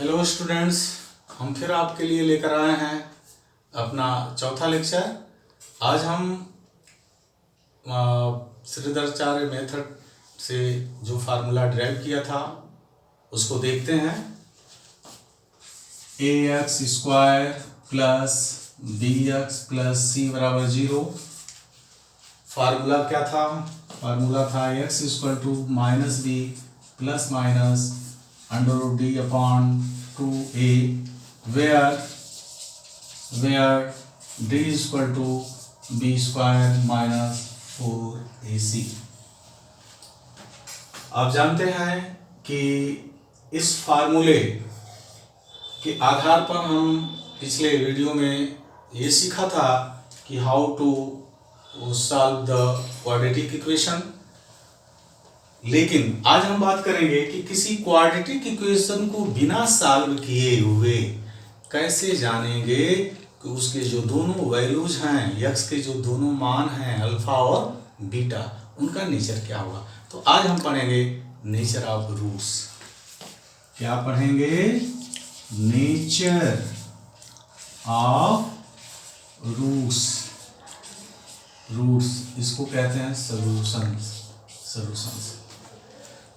Hello students, हम फिर आपके लिए लेकर आए हैं अपना चौथा लेक्चर। आज हम श्रीधराचार्य मेथड से जो फार्मूला ड्राइव किया था उसको देखते हैं। A X square plus B X plus C बराबर 0। फार्मूला क्या था? फार्मूला था X equal to minus B plus minus under root D upon 2a where d is equal to b square minus 4ac। आप जानते हैं कि इस फार्मूले के आधार पर हम पिछले वीडियो में ये सीखा था कि how to solve the quadratic equation. लेकिन आज हम बात करेंगे कि किसी क्वाड्रेटिक इक्वेशन को बिना सॉल्व किए हुए कैसे जानेंगे कि उसके जो दोनों वैल्यूज हैं, यक्स के जो दोनों मान हैं अल्फा और बीटा, उनका नेचर क्या होगा। तो आज हम पढ़ेंगे नेचर ऑफ रूट्स। क्या पढ़ेंगे? Nature of roots. रूट्स इसको कहते हैं सॉल्यूशंस।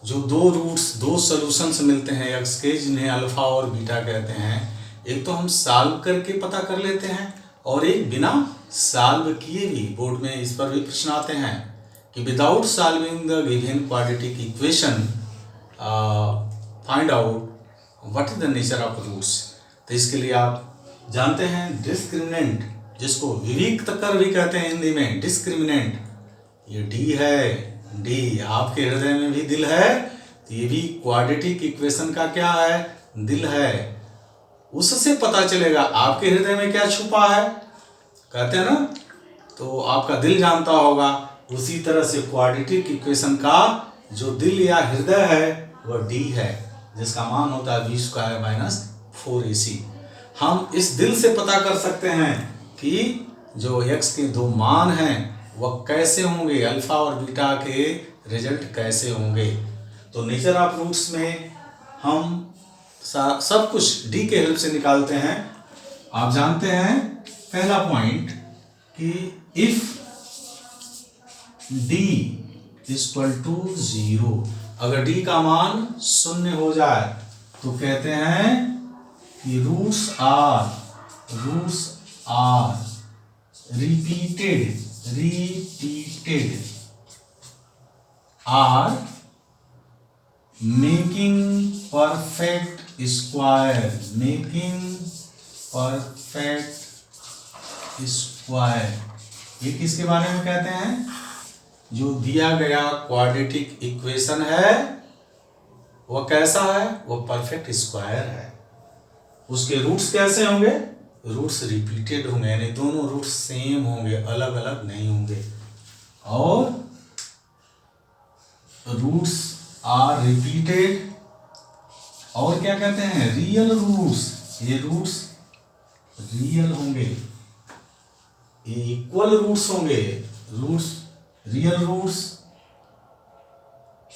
जो दो रूट्स, दो सॉल्यूशंस मिलते हैं एक्स के, जिन्हें अल्फा और बीटा कहते हैं, एक तो हम सॉल्व करके पता कर लेते हैं और एक बिना सॉल्व किए भी। बोर्ड में इस पर भी प्रश्न आते हैं कि without solving the given quadratic equation find out what is the nature of roots. तो इसके लिए आप जानते हैं डिस्क्रिमिनेंट, जिसको विविक्त कर भी कहते हैं हिंदी में, डिस्क्रिमिनेंट। ये डी है, डी आपके हृदय में भी दिल है, तो ये भी क्वाड्रेटिक इक्वेशन का क्या है? दिल है। उससे पता चलेगा आपके हृदय में क्या छुपा है, कहते हैं ना, तो आपका दिल जानता होगा। उसी तरह से क्वाड्रेटिक इक्वेशन का जो दिल या हृदय है वह डी है, जिसका मान होता है बी स्क्वायर माइनस 4ac। हम इस दिल से पता कर सकते हैं कि जो एक्स के दो मान हैं वह कैसे होंगे, अल्फा और बीटा के रिजल्ट कैसे होंगे। तो नेचर ऑफ रूट्स में हम सब कुछ डी के हेल्प से निकालते हैं। आप जानते हैं पहला पॉइंट कि इफ डी इक्वल टू 0, अगर डी का मान 0 हो जाए तो कहते हैं कि roots are repeated are making perfect square, ये किसके बारे में कहते हैं? जो दिया गया क्वाड्रेटिक इक्वेशन है वह कैसा है? वह परफेक्ट स्क्वायर है। उसके रूट्स कैसे होंगे? रूट्स रिपीटेड होंगे, यानी दोनों रूट्स सेम होंगे, अलग अलग नहीं होंगे। और रूट्स आर रिपीटेड, और क्या कहते हैं? Real roots. ये रूट्स रियल होंगे, ये इक्वल रूट्स होंगे, roots real roots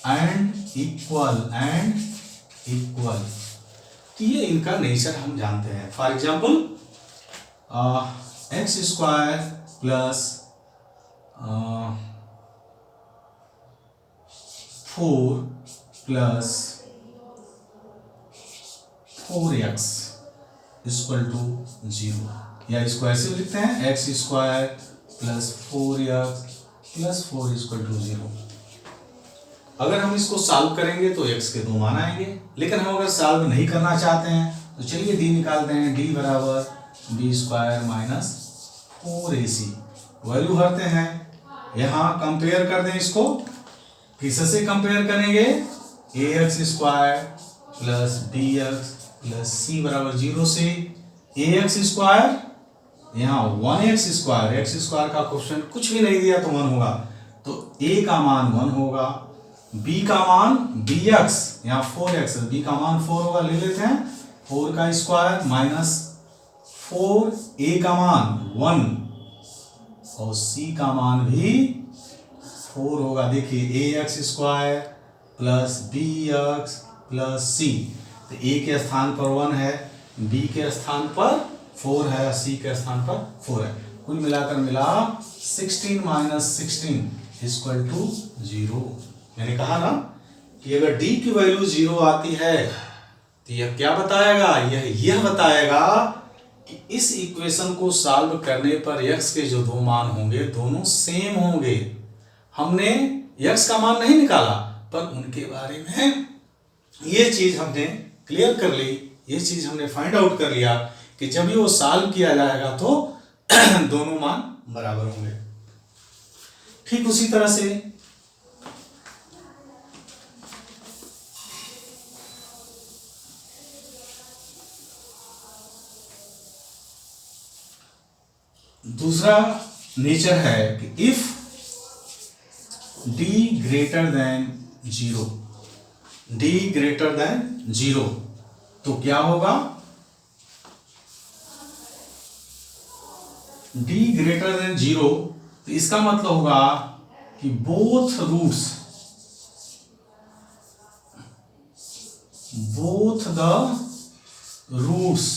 and equal तो ये इनका नेचर हम जानते हैं। For example x square plus 4 plus 4x equal to 0, या स्क्वायर से लिखते हैं x square plus 4x plus 4 equal to 0। अगर हम इसको सॉल्व करेंगे तो x के दो मान आएंगे, लेकिन हम अगर सॉल्व नहीं करना चाहते हैं तो चलिए d निकालते हैं। d बराबर B square minus 4ac, value भरते हैं। यहाँ कंपेयर कर दें इसको, किससे कंपेयर करेंगे? ax square plus bx plus c बराबर 0 से। ax स्क्वायर यहाँ 1x स्क्वायर, x स्क्वायर का क्वेश्चन कुछ भी नहीं दिया तो 1 होगा, तो a का मान 1 होगा। b का मान bx यहाँ 4x, b का मान 4 होगा, ले लेते हैं 4 का स्क्वायर माइनस 4, a का मान 1 और c का मान भी 4 होगा। देखिए ax square plus bx plus c, तो ए के स्थान पर 1 है, बी के स्थान पर 4 है, सी के स्थान पर 4 है। कुल मिलाकर मिला 16 माइनस 16 इक्वल टू 0। मैंने कहा ना कि अगर डी की वैल्यू 0 आती है तो यह क्या बताएगा, यह बताएगा कि इस इक्वेशन को सॉल्व करने पर x के जो दो मान होंगे दोनों सेम होंगे। हमने x का मान नहीं निकाला पर उनके बारे में ये चीज हमने क्लियर कर ली, ये चीज हमने फाइंड आउट कर लिया कि जब भी वो सॉल्व किया जाएगा तो दोनों मान बराबर होंगे। ठीक उसी तरह से दूसरा नेचर है कि if d greater than 0, d greater than 0 तो क्या होगा, d ग्रेटर देन 0 तो इसका मतलब होगा कि both the roots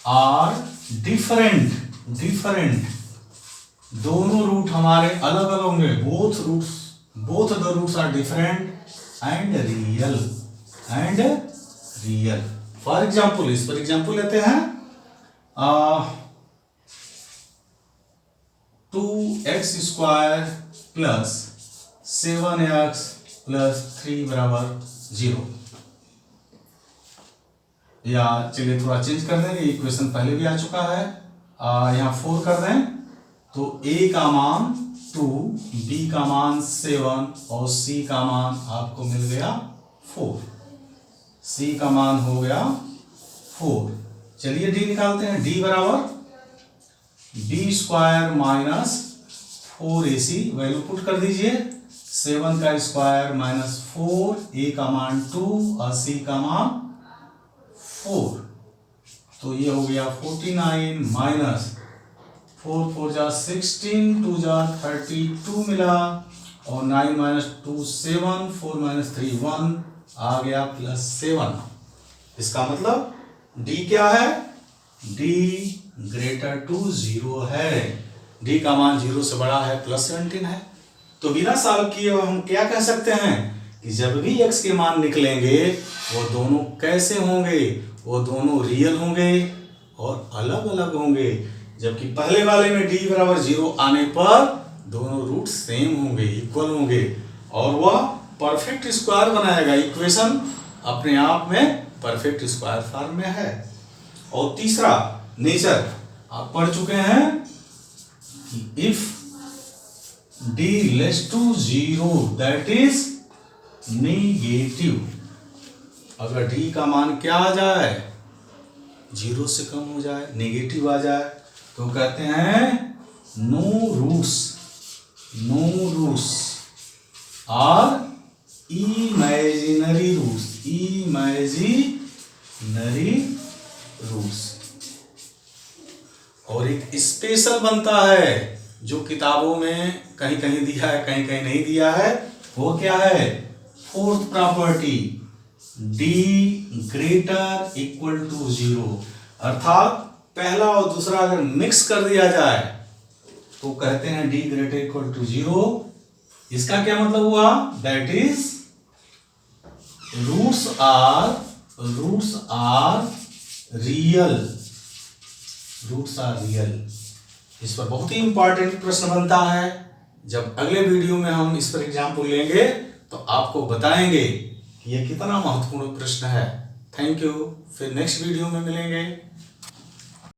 are different, दोनों रूट हमारे अलग अलग होंगे। Both the roots are different and real. For example, इस पर एग्जाम्पल लेते हैं 2x square plus 7x plus 3 बराबर 0। या चलिए थोड़ा चेंज कर देंगे, इक्वेशन पहले भी आ चुका है, यहाँ 4 कर दें तो a का मान 2, b का मान 7 और c का मान आपको मिल गया 4, c का मान हो गया 4। चलिए d निकालते हैं, d बराबर b square minus 4ac, value put कर दीजिए, 7 का स्क्वायर माइनस 4, a का मान 2 और c का मान 4, तो ये हो गया 49 माइनस 4 4 जा 16 2 जा 32 मिला और 9 माइनस 2 7 4 माइनस 3 1 आ गया प्लस 7। इसका मतलब d क्या है, d ग्रेटर टू 0 है, d का मान 0 से बड़ा है, प्लस 17 है। तो बिना सॉल्व किए हम क्या कह सकते हैं कि जब भी x के मान निकलेंगे वो दोनों कैसे होंगे, वो दोनों रियल होंगे और अलग अलग होंगे। जबकि पहले वाले में d बराबर 0 आने पर दोनों रूट सेम होंगे, इक्वल होंगे और वह परफेक्ट स्क्वायर बनाएगा। इक्वेशन अपने आप में परफेक्ट स्क्वायर फॉर्म में है। और तीसरा नेचर आप पढ़ चुके हैं कि if d less to 0 that is negative. अगर d का मान क्या आ जाए, 0 से कम हो जाए, नेगेटिव आ जाए, तो कहते हैं नो रूट्स और इमेजिनरी रूट्स। और एक स्पेशल बनता है जो किताबों में कहीं कहीं दिया है, कहीं कहीं नहीं दिया है, वो क्या है, fourth property, d greater equal to 0। अर्थात पहला और दूसरा अगर मिक्स कर दिया जाए तो कहते हैं d ग्रेटर इक्वल टू 0। इसका क्या मतलब हुआ, that is roots are real. इस पर बहुत ही इंपॉर्टेंट प्रश्न बनता है। जब अगले वीडियो में हम इस पर एग्जाम्पल लेंगे तो आपको बताएंगे कि यह कितना महत्वपूर्ण प्रश्न है। थैंक यू, फिर नेक्स्ट वीडियो में मिलेंगे।